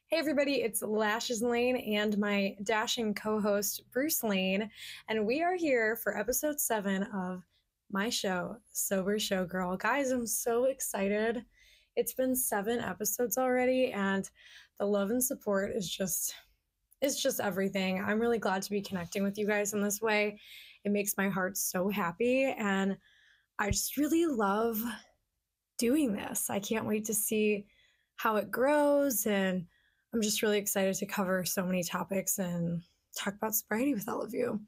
Hey everybody, it's Lashes Lane and my dashing co-host Bruce Lane, and we are here for episode 7 of my show, Sober Showgirl. Guys, I'm so excited. It's been 7 episodes already, and the love and support is just everything. I'm really glad to be connecting with you guys in this way. It makes my heart so happy, and I just really love doing this. I can't wait to see how it grows, and I'm just really excited to cover so many topics and talk about sobriety with all of you.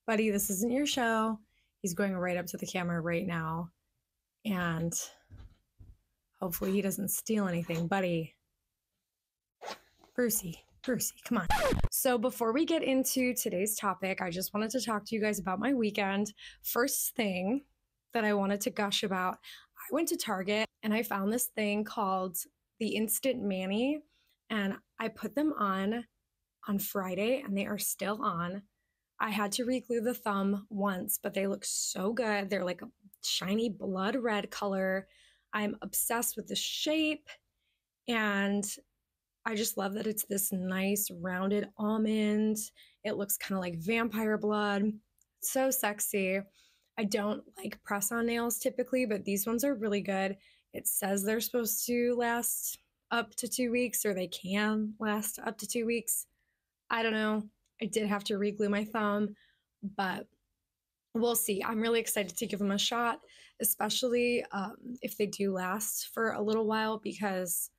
Buddy, this isn't your show. He's going right up to the camera right now, and hopefully he doesn't steal anything. Buddy, Brucey, come on. So before we get into today's topic, I just wanted to talk to you guys about my weekend. First thing that I wanted to gush about, I went to Target and I found this thing called the Instant Mani, and I put them on Friday and they are still on. I had to re-glue the thumb once, but they look so good. They're like a shiny blood red color. I'm obsessed with the shape, and I just love that it's this nice rounded almond. It looks kind of like vampire blood. So sexy. I don't like press-on nails typically, but these ones are really good. It says they're supposed to last up to 2 weeks, or they can last up to 2 weeks. I don't know. I did have to re-glue my thumb, but we'll see. I'm really excited to give them a shot, especially if they do last for a little while, because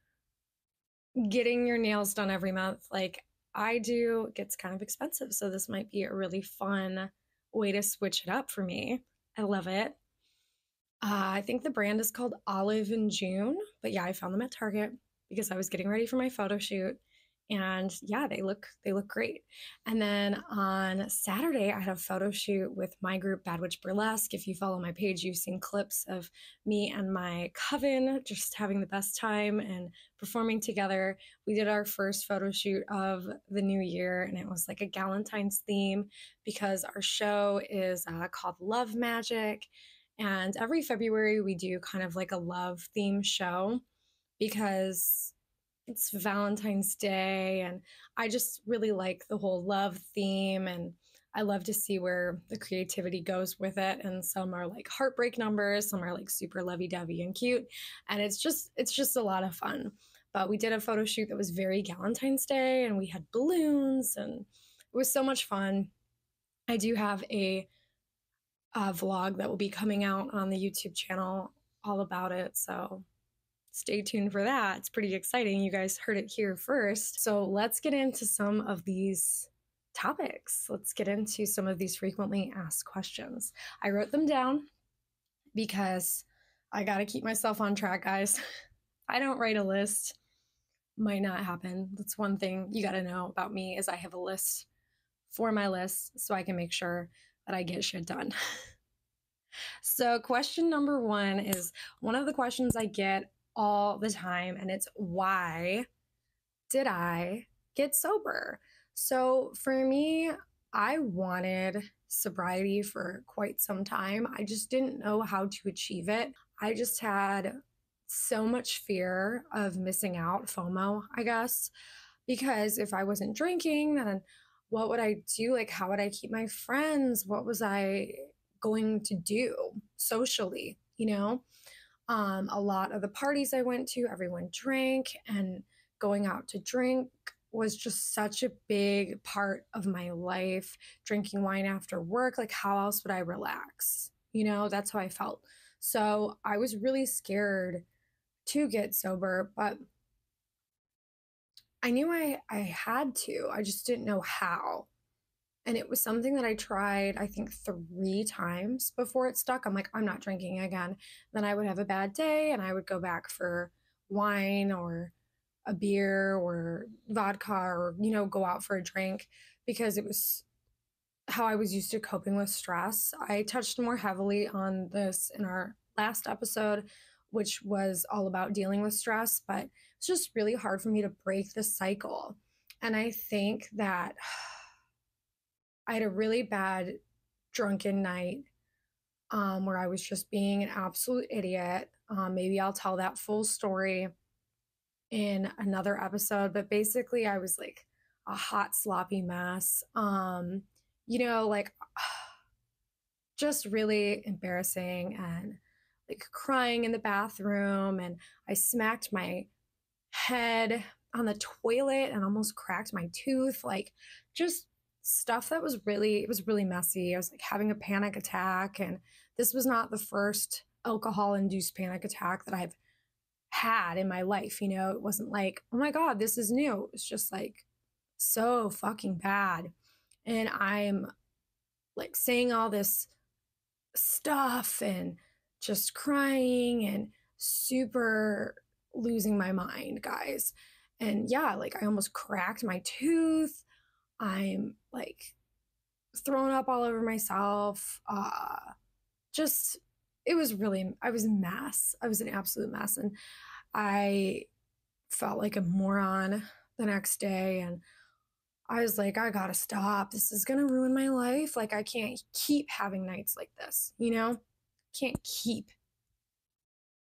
getting your nails done every month, like I do, gets kind of expensive. So this might be a really fun way to switch it up for me. I love it. I think the brand is called Olive in June, but yeah, I found them at Target because I was getting ready for my photo shoot, and yeah, they look great. And then on Saturday, I had a photo shoot with my group Bad Witch Burlesque. If you follow my page, you've seen clips of me and my coven just having the best time and performing together. We did our first photo shoot of the new year, and it was like a Galentine's theme because our show is called Love Magic. And every February, we do kind of like a love theme show because it's Valentine's Day, and I just really like the whole love theme, and I love to see where the creativity goes with it. And some are like heartbreak numbers, some are like super lovey-dovey and cute, and it's just a lot of fun. But we did a photo shoot that was very Valentine's Day, and we had balloons, and it was so much fun. I do have a vlog that will be coming out on the YouTube channel all about it, so stay tuned for that. It's pretty exciting. You guys heard it here first. So let's get into some of these topics. Let's get into some of these frequently asked questions. I wrote them down because I got to keep myself on track, guys. I don't write a list. Might not happen. That's one thing you got to know about me, is I have a list for my list so I can make sure that I get shit done. So question number 1 is one of the questions I get all the time, and it's, why did I get sober? So for me, I wanted sobriety for quite some time. I just didn't know how to achieve it. I just had so much fear of missing out, FOMO, I guess, because if I wasn't drinking, then what would I do? Like, how would I keep my friends? What was I going to do socially, you know? A lot of the parties I went to, everyone drank, and going out to drink was just such a big part of my life. Drinking wine after work, like how else would I relax? You know, that's how I felt. So I was really scared to get sober, but I knew I had to. I just didn't know how. And it was something that I tried, I think, 3 times before it stuck. I'm like, I'm not drinking again. Then I would have a bad day and I would go back for wine or a beer or vodka, or, you know, go out for a drink, because it was how I was used to coping with stress. I touched more heavily on this in our last episode, which was all about dealing with stress, but it's just really hard for me to break the cycle. And I think that I had a really bad drunken night where I was just being an absolute idiot. Maybe I'll tell that full story in another episode, but basically I was like a hot, sloppy mess. Like just really embarrassing and like crying in the bathroom. And I smacked my head on the toilet and almost cracked my tooth. Like just stuff that was it was really messy. I was like having a panic attack. And this was not the first alcohol induced panic attack that I've had in my life. It wasn't like, oh my God, this is new. It's just like so fucking bad. And I'm like saying all this stuff and just crying and super losing my mind, guys. And yeah, like I almost cracked my tooth. I'm like throwing up all over myself. Just, it was really, I was a mess. I was an absolute mess. And I felt like a moron the next day. And I was like, I gotta stop. This is gonna ruin my life. Like, I can't keep having nights like this, Can't keep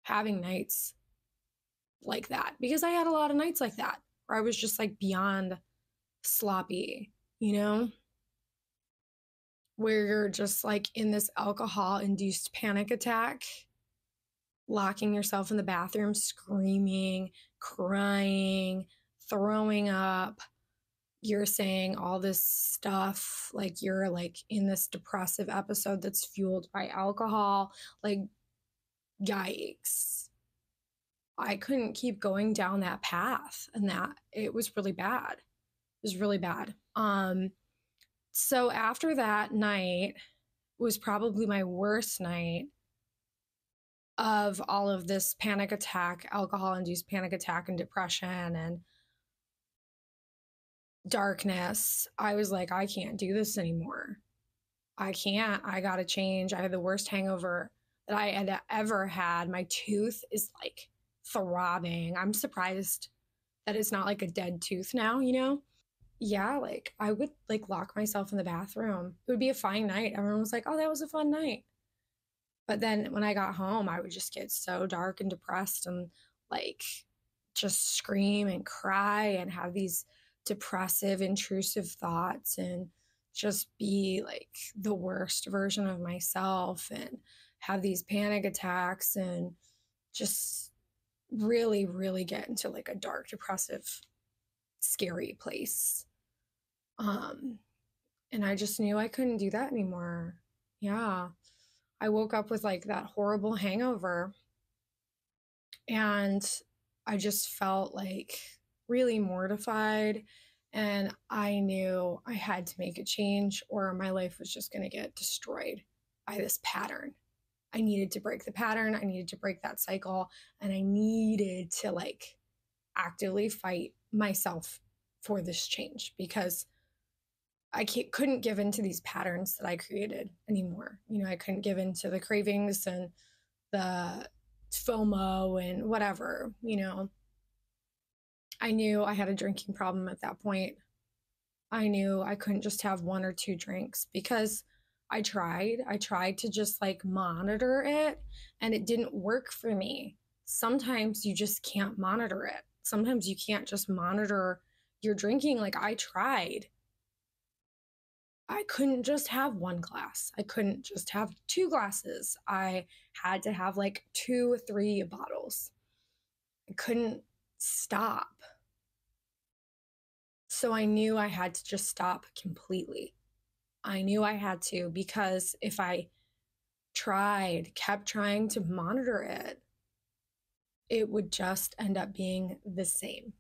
having nights like that, because I had a lot of nights like that where I was just like beyond sloppy, where you're just like in this alcohol induced panic attack, locking yourself in the bathroom, screaming, crying, throwing up. You're saying all this stuff, like you're like in this depressive episode that's fueled by alcohol. Like, yikes. I couldn't keep going down that path, and that it was really bad. It was really bad. So after that night was probably my worst night of all of this panic attack, alcohol-induced panic attack and depression and darkness. I was like, I can't do this anymore. I can't. I gotta change. I had the worst hangover that I had ever had. My tooth is like throbbing. I'm surprised that it's not like a dead tooth now, Yeah, like I would like lock myself in the bathroom. It would be a fine night. Everyone was like, oh, that was a fun night. But then when I got home, I would just get so dark and depressed and like just scream and cry and have these depressive, intrusive thoughts and just be like the worst version of myself and have these panic attacks and just really, really get into like a dark, depressive, scary place. And I just knew I couldn't do that anymore. Yeah. I woke up with like that horrible hangover and I just felt like really mortified, and I knew I had to make a change or my life was just going to get destroyed by this pattern. I needed to break the pattern. I needed to break that cycle, and I needed to like actively fight myself for this change because I couldn't give into these patterns that I created anymore. I couldn't give into the cravings and the FOMO and whatever, I knew I had a drinking problem at that point. I knew I couldn't just have one or two drinks because I tried to just like monitor it, and it didn't work for me. Sometimes you just can't monitor it. Sometimes you can't just monitor your drinking. Like I tried. I couldn't just have one glass. I couldn't just have two glasses. I had to have like 2 or 3 bottles. I couldn't stop. So I knew I had to just stop completely. I knew I had to, because if I kept trying to monitor it, it would just end up being the same.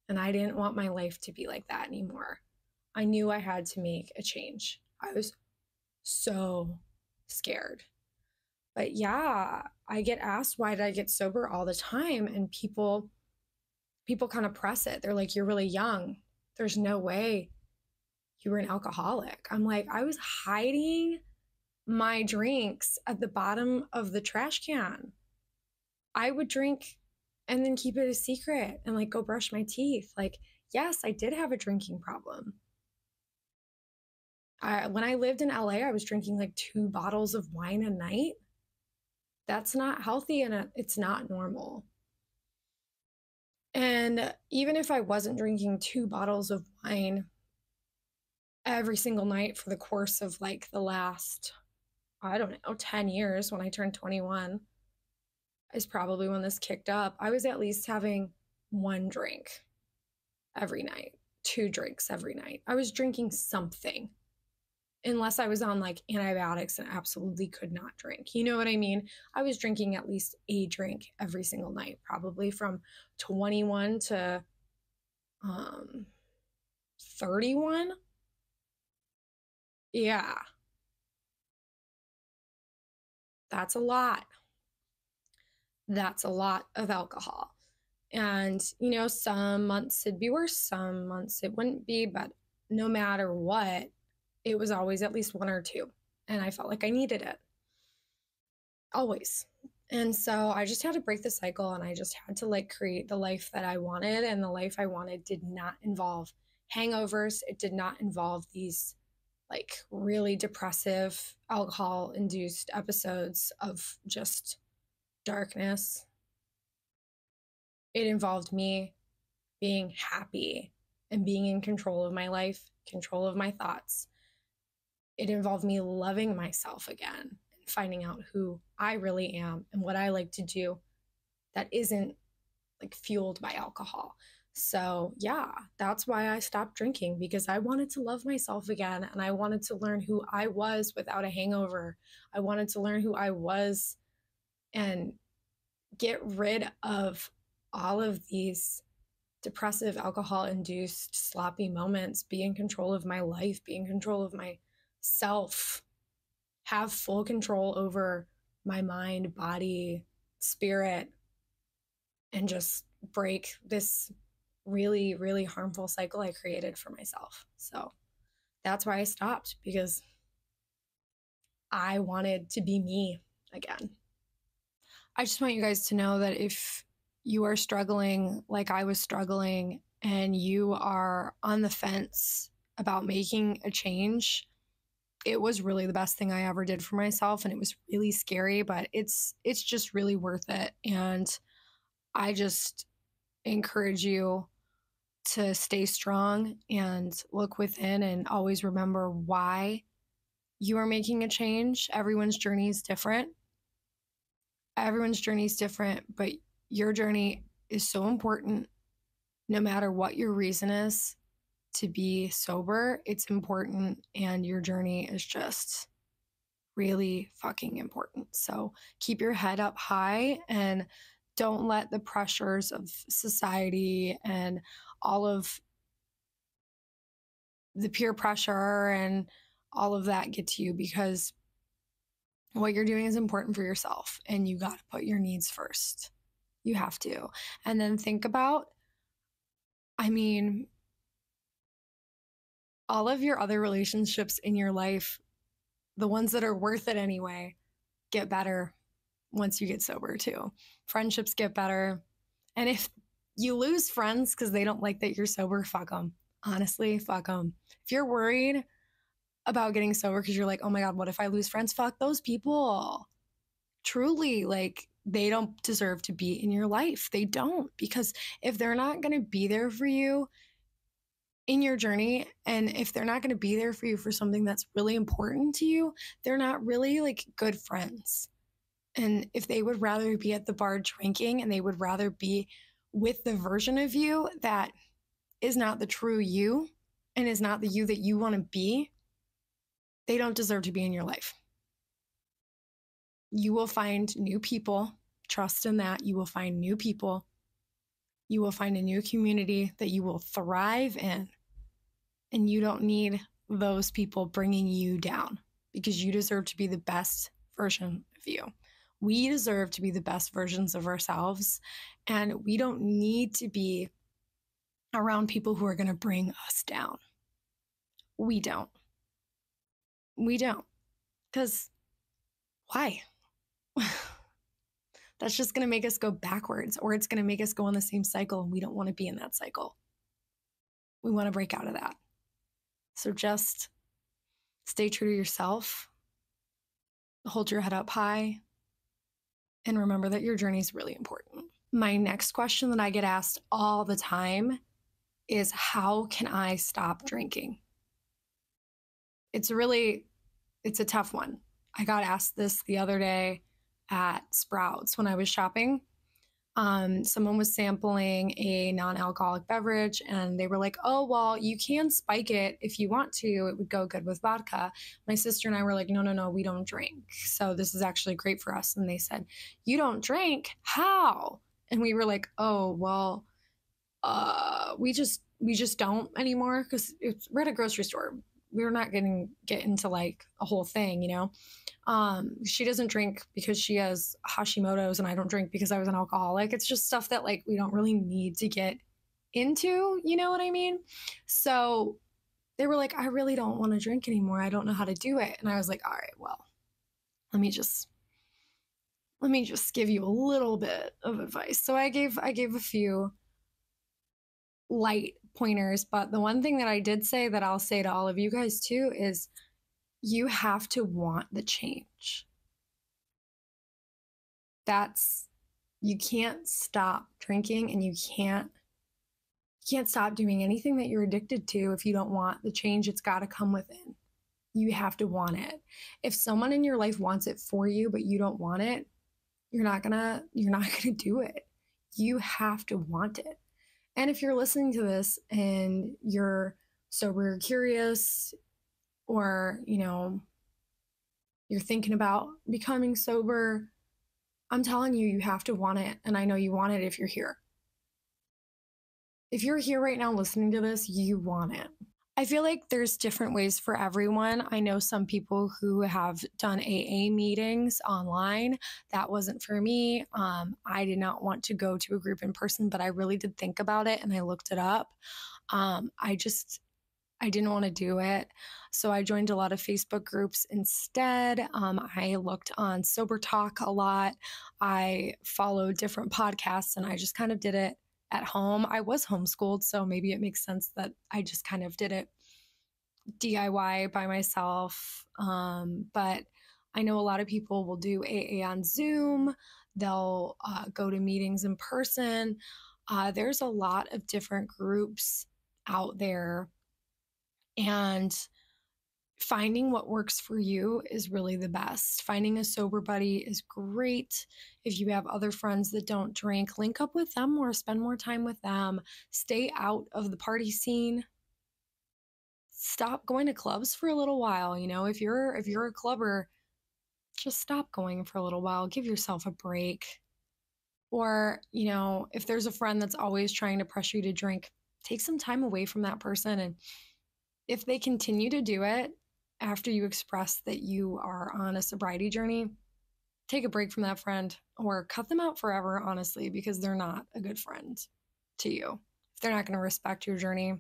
And I didn't want my life to be like that anymore. I knew I had to make a change. I was so scared. But yeah, I get asked, why did I get sober all the time? And people kind of press it. They're like, you're really young. There's no way you were an alcoholic. I'm like, I was hiding my drinks at the bottom of the trash can. I would drink and then keep it a secret and like go brush my teeth. Like, yes, I did have a drinking problem. When I lived in LA, I was drinking like 2 bottles of wine a night. That's not healthy, and it's not normal. And even if I wasn't drinking 2 bottles of wine every single night for the course of like the last, I don't know, 10 years, when I turned 21 is probably when this kicked up, I was at least having 1 drink every night, 2 drinks every night. I was drinking something, unless I was on like antibiotics and absolutely could not drink. You know what I mean? I was drinking at least a drink every single night, probably from 21 to 31. Yeah, that's a lot. That's a lot of alcohol. And, you know, some months it'd be worse, some months it wouldn't be, but no matter what, it was always at least 1 or 2. And I felt like I needed it. Always. And so I just had to break the cycle, and I just had to like create the life that I wanted. And the life I wanted did not involve hangovers. It did not involve these like really depressive alcohol induced episodes of just darkness. It involved me being happy and being in control of my life, control of my thoughts. It involved me loving myself again and finding out who I really am and what I like to do that isn't like fueled by alcohol. So, yeah, that's why I stopped drinking, because I wanted to love myself again, and I wanted to learn who I was without a hangover. I wanted to learn who I was and get rid of all of these depressive alcohol induced sloppy moments, be in control of my life, be in control of myself, have full control over my mind, body, spirit, and just break this really, really harmful cycle I created for myself. So that's why I stopped, because I wanted to be me again. I just want you guys to know that if you are struggling like I was struggling, and you are on the fence about making a change, it was really the best thing I ever did for myself, and it was really scary, but it's just really worth it. And I just encourage you to stay strong and look within, and always remember why you are making a change. Everyone's journey is different. Everyone's journey is different, but your journey is so important. No matter what your reason is to be sober, it's important, and your journey is just really fucking important. So keep your head up high, and don't let the pressures of society and all of the peer pressure and all of that get to you, because what you're doing is important for yourself, and you got to put your needs first. You have to. And then think about, I mean, all of your other relationships in your life, the ones that are worth it anyway, get better once you get sober too. Friendships get better. And if you lose friends because they don't like that you're sober, fuck them. Honestly, fuck them. If you're worried about getting sober because you're like, oh my God, what if I lose friends? Fuck those people. Truly, like, they don't deserve to be in your life. They don't, because if they're not going to be there for you in your journey, and if they're not going to be there for you for something that's really important to you, they're not really like good friends. And if they would rather be at the bar drinking, and they would rather be with the version of you that is not the true you and is not the you that you want to be, they don't deserve to be in your life. You will find new people. Trust in that. You will find new people. You will find a new community that you will thrive in. And you don't need those people bringing you down, because you deserve to be the best version of you. We deserve to be the best versions of ourselves. And we don't need to be around people who are going to bring us down. We don't. We don't. Because why? That's just going to make us go backwards, or it's going to make us go on the same cycle, and we don't want to be in that cycle. We want to break out of that. So just stay true to yourself, hold your head up high, and remember that your journey is really important. My next question that I get asked all the time is, how can I stop drinking? It's a tough one. I got asked this the other day at Sprouts when I was shopping. Someone was sampling a non-alcoholic beverage and they were like, oh, well, you can spike it if you want to. It would go good with vodka. My sister and I were like, no, no, no, we don't drink. So this is actually great for us. And they said, you don't drink? How? And we were like, oh, well, we just don't anymore because we're at a grocery store. We're not gonna get into like a whole thing, you know. She doesn't drink because she has Hashimoto's, and I don't drink because I was an alcoholic. It's just stuff that like we don't really need to get into, you know what I mean? So they were like, I really don't want to drink anymore. I don't know how to do it. And I was like, all right, well, let me just give you a little bit of advice. So I gave a few light pointers, but the one thing that I did say that I'll say to all of you guys too is you have to want the change. You can't stop drinking, and you can't stop doing anything that you're addicted to if you don't want the change. It's got to come within. You have to want it. If someone in your life wants it for you but you don't want it, you're not gonna do it. You have to want it. And if you're listening to this and you're sober or curious, or, you know, you're thinking about becoming sober, I'm telling you, you have to want it. And I know you want it if you're here. If you're here right now listening to this, you want it. I feel like there's different ways for everyone. I know some people who have done AA meetings online. That wasn't for me. I did not want to go to a group in person, but I really did think about it and I looked it up. I didn't want to do it. So I joined a lot of Facebook groups instead. I looked on Sober Talk a lot. I followed different podcasts and I just kind of did it at home. I was homeschooled, so maybe it makes sense that I just kind of did it DIY by myself. But I know a lot of people will do AA on Zoom. They'll go to meetings in person. There's a lot of different groups out there, and finding what works for you is really the best. Finding a sober buddy is great. If you have other friends that don't drink, link up with them or spend more time with them. Stay out of the party scene. Stop going to clubs for a little while. You know, if you're a clubber, just stop going for a little while. Give yourself a break. Or, you know, if there's a friend that's always trying to pressure you to drink, take some time away from that person. And if they continue to do it after you express that you are on a sobriety journey, take a break from that friend or cut them out forever, honestly, because they're not a good friend to you. If they're not going to respect your journey,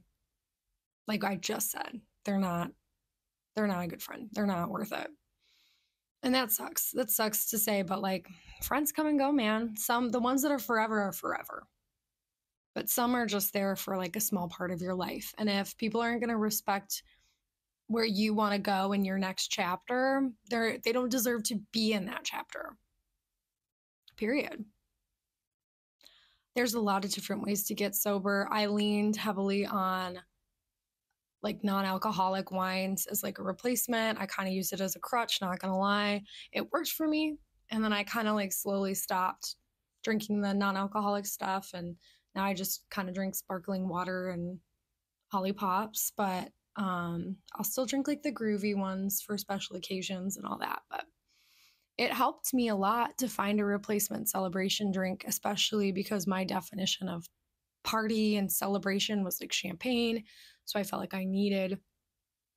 like I just said, they're not a good friend. They're not worth it. And that sucks. That sucks to say, but like, friends come and go, man. The ones that are forever. But some are just there for like a small part of your life. And if people aren't going to respect where you want to go in your next chapter, they don't deserve to be in that chapter. Period. There's a lot of different ways to get sober. I leaned heavily on like non-alcoholic wines as like a replacement. I kind of used it as a crutch, not gonna lie. It worked for me. And then I kind of like slowly stopped drinking the non-alcoholic stuff. And now I just kind of drink sparkling water and Holly Pops. But I'll still drink like the groovy ones for special occasions and all that. But it helped me a lot to find a replacement celebration drink, especially because my definition of party and celebration was like champagne. So I felt like I needed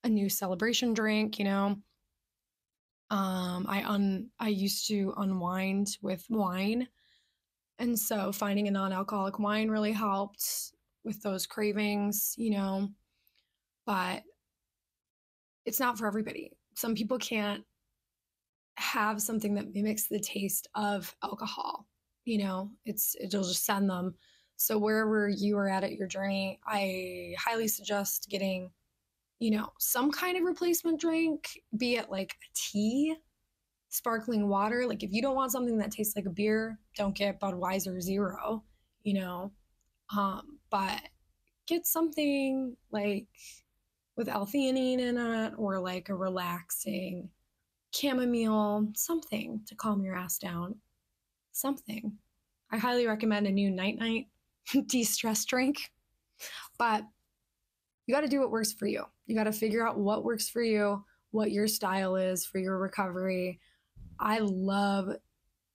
a new celebration drink, you know. I used to unwind with wine. And so finding a non-alcoholic wine really helped with those cravings, you know. But it's not for everybody. Some people can't have something that mimics the taste of alcohol, you know. It'll just send them. So wherever you are at your journey, I highly suggest getting, you know, some kind of replacement drink, be it like a tea sparkling water. Like if you don't want something that tastes like a beer, don't get Budweiser Zero, you know. But get something like with L-theanine in it, or like a relaxing chamomile, something to calm your ass down. Something. I highly recommend a new night de-stress drink. But you got to do what works for you. You got to figure out what works for you, what your style is for your recovery. I love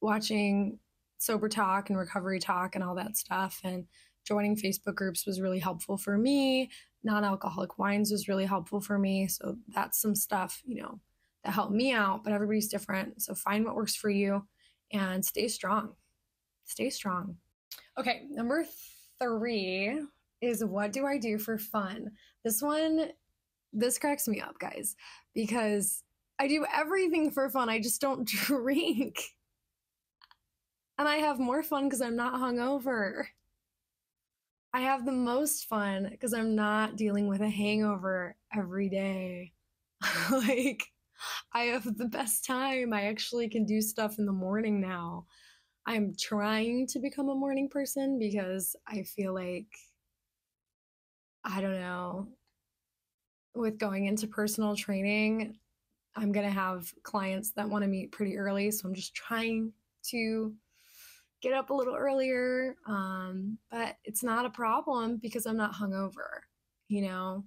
watching sober talk and recovery talk and all that stuff. And joining Facebook groups was really helpful for me. Non-alcoholic wines was really helpful for me. So that's some stuff, that helped me out, but everybody's different. So find what works for you and stay strong. Stay strong. Okay, number 3 is, what do I do for fun? This cracks me up, guys, because I do everything for fun. I just don't drink. And I have more fun because I'm not hungover. I have the most fun because I'm not dealing with a hangover every day. Like, I have the best time. I actually can do stuff in the morning now. I'm trying to become a morning person because I feel like, I don't know, with going into personal training, I'm going to have clients that want to meet pretty early. So I'm just trying to get up a little earlier. But it's not a problem because I'm not hungover. I'm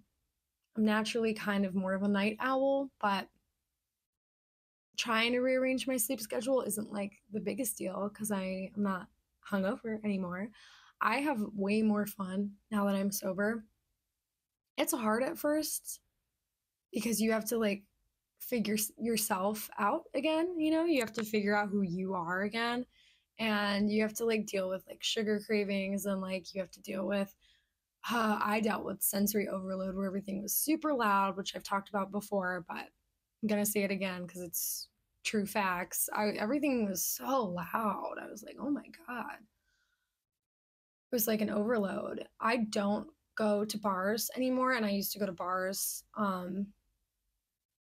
naturally kind of more of a night owl, but trying to rearrange my sleep schedule isn't like the biggest deal because I'm not hungover anymore. I have way more fun now that I'm sober. It's hard at first because you have to like figure yourself out again, you have to figure out who you are again, and you have to like deal with like sugar cravings, and like you have to deal with I dealt with sensory overload where everything was super loud, which I've talked about before, but I'm gonna say it again because it's true facts. Everything was so loud. I was like, oh my God. It was like an overload. I don't go to bars anymore, and I used to go to bars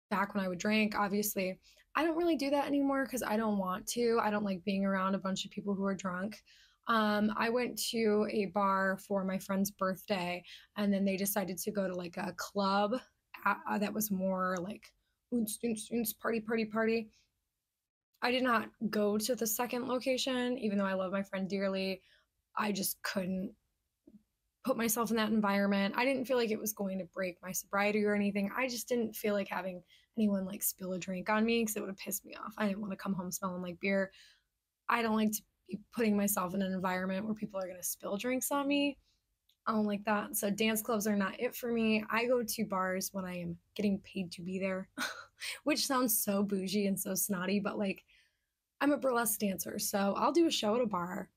back when I would drink, obviously. I don't really do that anymore because I don't want to. I don't like being around a bunch of people who are drunk. I went to a bar for my friend's birthday, and then they decided to go to like a club that was more like party, party, party. I did not go to the second location, even though I love my friend dearly. I just couldn't put myself in that environment. I didn't feel like it was going to break my sobriety or anything. I just didn't feel like having anyone like spill a drink on me because it would have pissed me off. I didn't want to come home smelling like beer. I don't like to be putting myself in an environment where people are going to spill drinks on me. I don't like that. So dance clubs are not it for me. I go to bars when I am getting paid to be there, which sounds so bougie and so snotty, but like, I'm a burlesque dancer, so I'll do a show at a bar.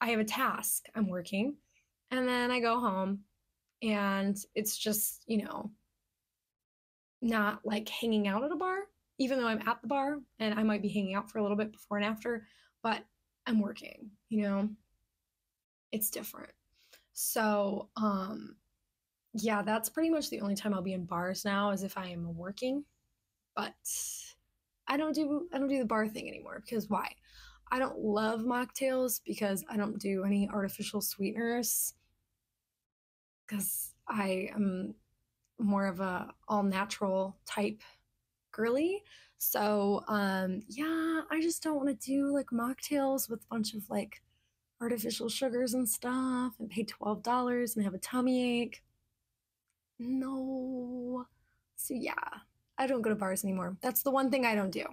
I have a task I'm working, and then I go home, and it's just, not like hanging out at a bar, even though I'm at the bar and I might be hanging out for a little bit before and after, but I'm working, it's different. So, yeah, that's pretty much the only time I'll be in bars now is if I am working, but I don't do the bar thing anymore because why? I don't love mocktails because I don't do any artificial sweeteners because I am more of a all natural type girly. So yeah, I just don't want to do like mocktails with a bunch of like artificial sugars and stuff and pay $12 and have a tummy ache. No. So yeah, I don't go to bars anymore. That's the one thing I don't do.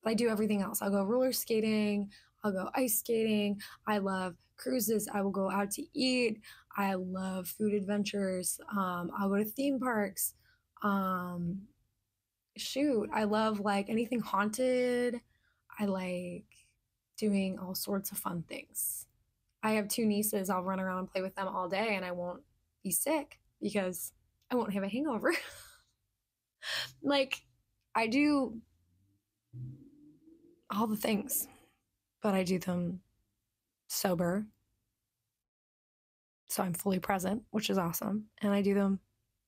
But I do everything else. I'll go roller skating, I'll go ice skating. I love cruises. I will go out to eat. I love food adventures. I'll go to theme parks. Shoot, I love like anything haunted. I like doing all sorts of fun things. I have 2 nieces. I'll run around and play with them all day and I won't be sick because I won't have a hangover. Like, I do all the things, but I do them sober. So I'm fully present, which is awesome. And I do them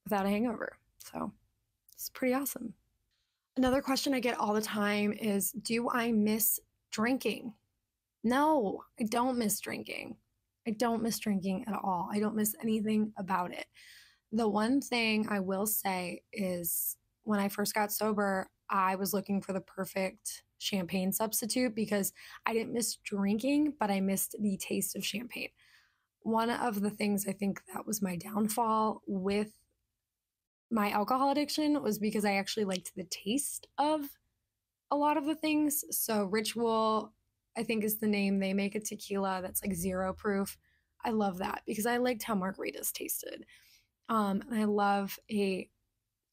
without a hangover. So it's pretty awesome. Another question I get all the time is, do I miss drinking? No, I don't miss drinking. I don't miss drinking at all. I don't miss anything about it. The one thing I will say is when I first got sober, I was looking for the perfect champagne substitute because I didn't miss drinking, but I missed the taste of champagne. One of the things I think that was my downfall with my alcohol addiction was because I actually liked the taste of a lot of the things. So Ritual, I think is the name. They make a tequila that's like 0 proof. I love that because I liked how margaritas tasted. And I love a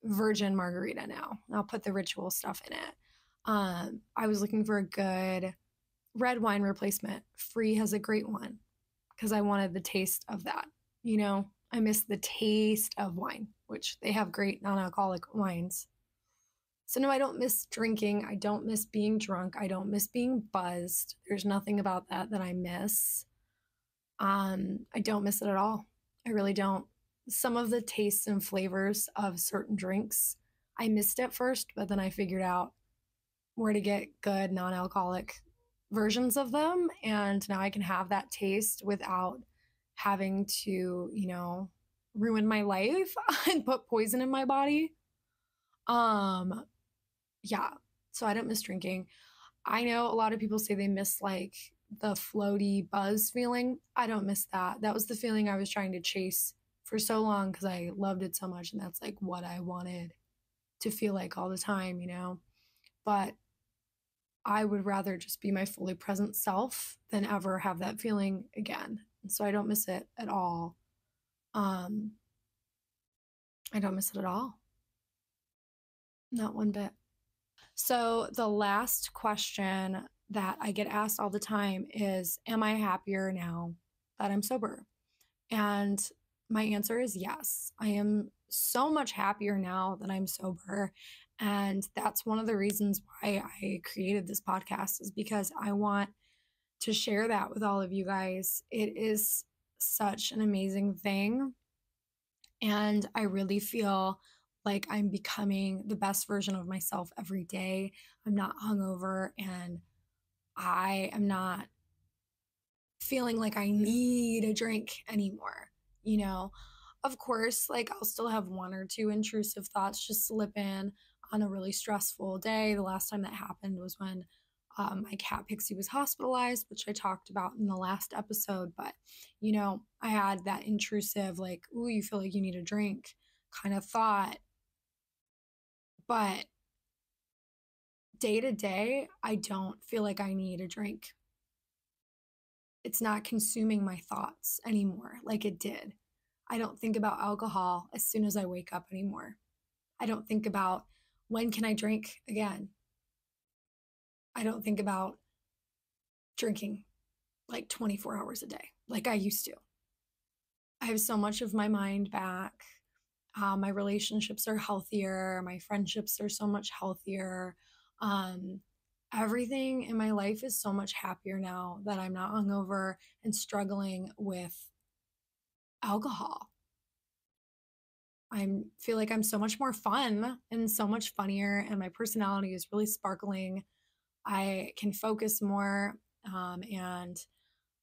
virgin margarita now. I'll put the Ritual stuff in it. I was looking for a good red wine replacement. Free has a great one because I wanted the taste of that. You know, I miss the taste of wine, which they have great non alcoholic wines. So, no, I don't miss drinking. I don't miss being drunk. I don't miss being buzzed. There's nothing about that that I miss. I don't miss it at all. I really don't. Some of the tastes and flavors of certain drinks I missed at first, but then I figured out where to get good non alcoholic versions of them. And now I can have that taste without having to, ruin my life and put poison in my body. Um, yeah. So I don't miss drinking. I know a lot of people say they miss like the floaty buzz feeling. I don't miss that. That was the feeling I was trying to chase for so long because I loved it so much. And that's like what I wanted to feel like all the time, But I would rather just be my fully present self than ever have that feeling again. And so I don't miss it at all. Um, I don't miss it at all. Not one bit. So the last question that I get asked all the time is, am I happier now that I'm sober? And my answer is yes. I am so much happier now that I'm sober. And that's one of the reasons why I created this podcast, is because I want to share that with all of you guys. It is such an amazing thing. And I really feel like I'm becoming the best version of myself every day. I'm not hungover and I am not feeling like I need a drink anymore. You know, of course, like I'll still have one or two intrusive thoughts just slip in on a really stressful day. The last time that happened was when my cat Pixie was hospitalized, which I talked about in the last episode. But, I had that intrusive, like, ooh, you feel like you need a drink kind of thought. But day to day, I don't feel like I need a drink. It's not consuming my thoughts anymore like it did. I don't think about alcohol as soon as I wake up anymore. I don't think about when can I drink again. I don't think about drinking like 24 hours a day like I used to. I have so much of my mind back. My relationships are healthier. My friendships are so much healthier. Um, Everything in my life is so much happier now that I'm not hungover and struggling with alcohol. I feel like I'm so much more fun and so much funnier, and my personality is really sparkling. I can focus more, and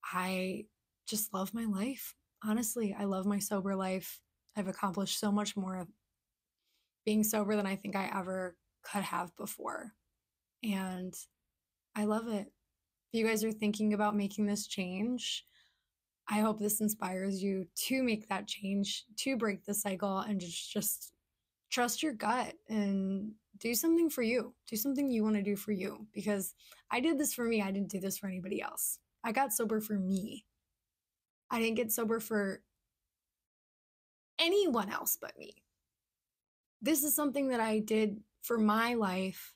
I just love my life. Honestly, I love my sober life. I've accomplished so much more being sober than I think I ever could have before. And I love it. If you guys are thinking about making this change, I hope this inspires you to make that change, to break the cycle, and just trust your gut and do something for you. Do something you want to do for you, because I did this for me. I didn't do this for anybody else. I got sober for me. I didn't get sober for anyone else but me. This is something that I did for my life,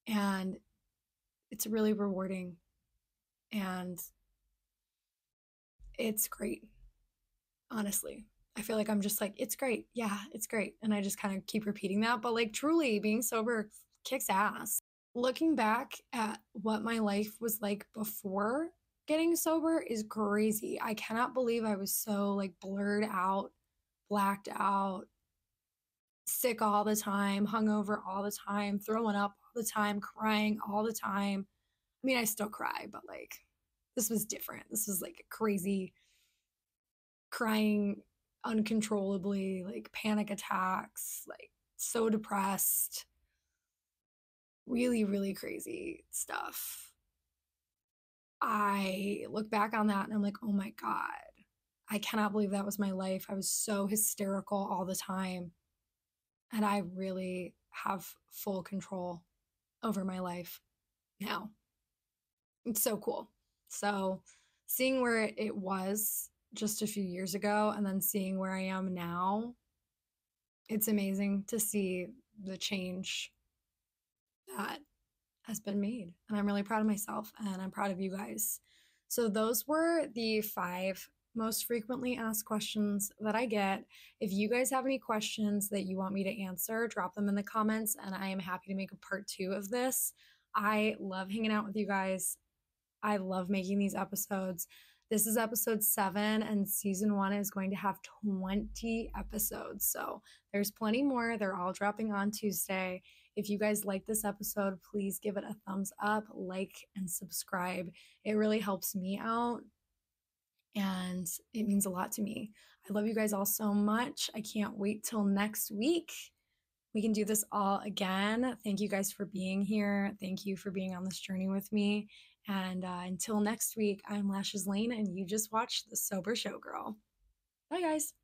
and it's really rewarding and it's great. Honestly, I feel like I'm just like, it's great. Yeah, it's great. And I just kind of keep repeating that. But like, truly, being sober kicks ass. Looking back at what my life was like before getting sober is crazy. I cannot believe I was so like blurred out, blacked out, sick all the time, hungover all the time, throwing up all the time, crying all the time. I mean, I still cry, but like this was different. This was like crazy crying uncontrollably, like panic attacks, like so depressed, really, really crazy stuff. I look back on that and I'm like, oh my God, I cannot believe that was my life. I was so hysterical all the time. And I really have full control over my life now. It's so cool. So, seeing where it was just a few years ago and then seeing where I am now, it's amazing to see the change that has been made. And I'm really proud of myself and I'm proud of you guys. So, those were the 5 most frequently asked questions that I get. If you guys have any questions that you want me to answer, drop them in the comments and I am happy to make a part 2 of this. I love hanging out with you guys. I love making these episodes. This is episode 7, and season 1 is going to have 20 episodes. So there's plenty more. They're all dropping on Tuesday. If you guys like this episode, please give it a thumbs up, like, and subscribe. It really helps me out, and it means a lot to me. I love you guys all so much. I can't wait till next week. We can do this all again. Thank you guys for being here. Thank you for being on this journey with me. And until next week, I'm Lashes Lane, and you just watched the Sober Showgirl. Bye, guys.